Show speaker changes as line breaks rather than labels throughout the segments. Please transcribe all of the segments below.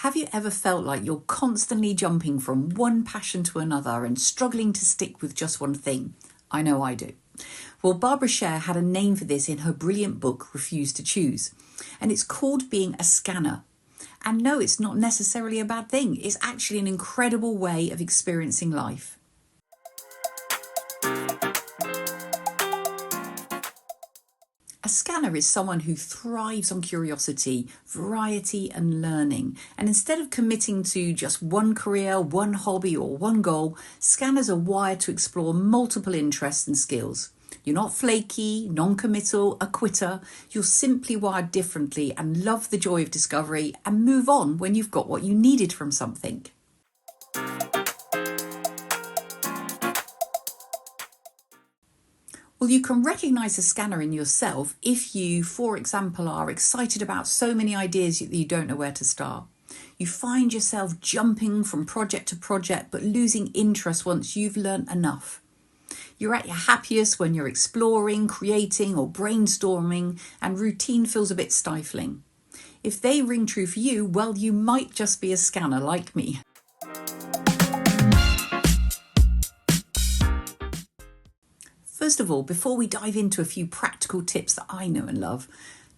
Have you ever felt like you're constantly jumping from one passion to another and struggling to stick with just one thing? I know I do. Well, Barbara Sher had a name for this in her brilliant book, Refuse to Choose, and it's called being a scanner. And no, it's not necessarily a bad thing. It's actually an incredible way of experiencing life. A scanner is someone who thrives on curiosity, variety and learning. And instead of committing to just one career, one hobby or one goal, scanners are wired to explore multiple interests and skills. You're not flaky, non-committal, a quitter. You're simply wired differently and love the joy of discovery and move on when you've got what you needed from something. Well, you can recognise a scanner in yourself if you, for example, are excited about so many ideas that you don't know where to start. You find yourself jumping from project to project but losing interest once you've learnt enough. You're at your happiest when you're exploring, creating or brainstorming and routine feels a bit stifling. If they ring true for you, well, you might just be a scanner like me. First of all, before we dive into a few practical tips that I know and love,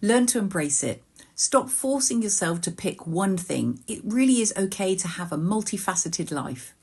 learn to embrace it. Stop forcing yourself to pick one thing. It really is okay to have a multifaceted life.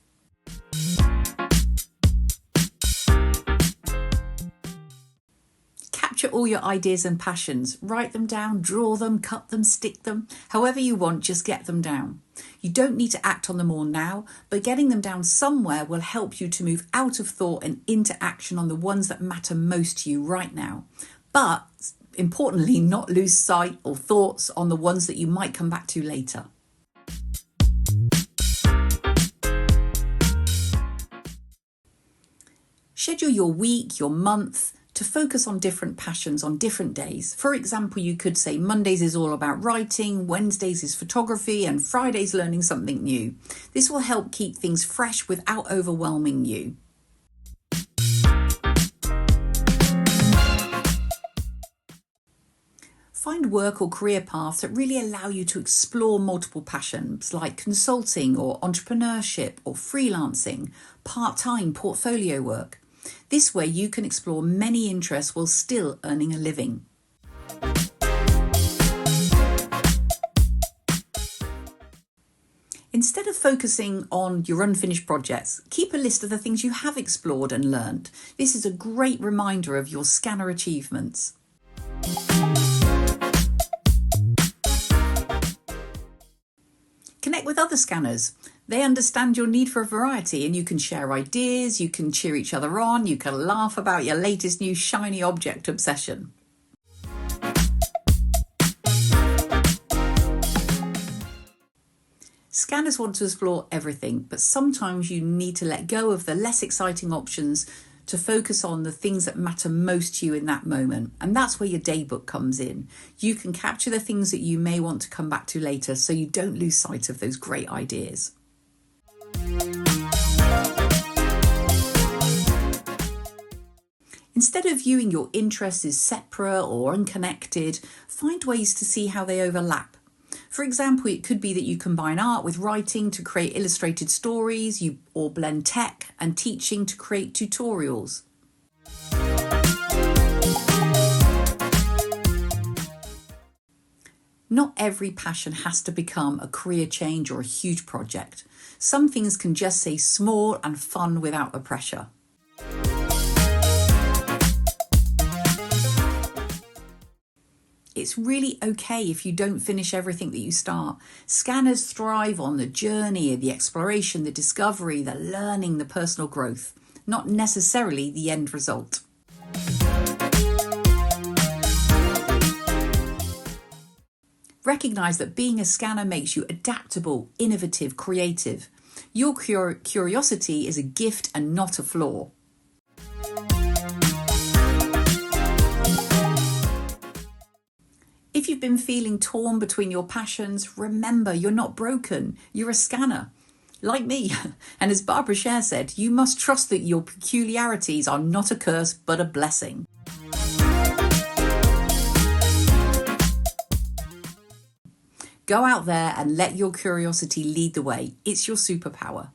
Capture all your ideas and passions. Write them down, draw them, cut them, stick them. However you want, just get them down. You don't need to act on them all now, but getting them down somewhere will help you to move out of thought and into action on the ones that matter most to you right now. But importantly, not lose sight or thoughts on the ones that you might come back to later. Schedule your week, your month, to focus on different passions on different days. For example, you could say Mondays is all about writing, Wednesdays is photography, and Fridays learning something new. This will help keep things fresh without overwhelming you. Find work or career paths that really allow you to explore multiple passions like consulting or entrepreneurship or freelancing, part-time portfolio work. This way you can explore many interests while still earning a living. Instead of focusing on your unfinished projects, keep a list of the things you have explored and learned. This is a great reminder of your scanner achievements. Connect with other scanners. They understand your need for variety and you can share ideas, you can cheer each other on, you can laugh about your latest new shiny object obsession. Scanners want to explore everything, but sometimes you need to let go of the less exciting options to focus on the things that matter most to you in that moment. And that's where your daybook comes in. You can capture the things that you may want to come back to later so you don't lose sight of those great ideas. Instead of viewing your interests as separate or unconnected, find ways to see how they overlap. For example, it could be that you combine art with writing to create illustrated stories, or blend tech and teaching to create tutorials. Not every passion has to become a career change or a huge project. Some things can just stay small and fun without the pressure. It's really okay if you don't finish everything that you start. Scanners thrive on the journey, the exploration, the discovery, the learning, the personal growth, not necessarily the end result. Recognise that being a scanner makes you adaptable, innovative, creative. Your curiosity is a gift and not a flaw. If you've been feeling torn between your passions, remember you're not broken, you're a scanner, like me. And as Barbara Sher said, you must trust that your peculiarities are not a curse but a blessing. Go out there and let your curiosity lead the way. It's your superpower.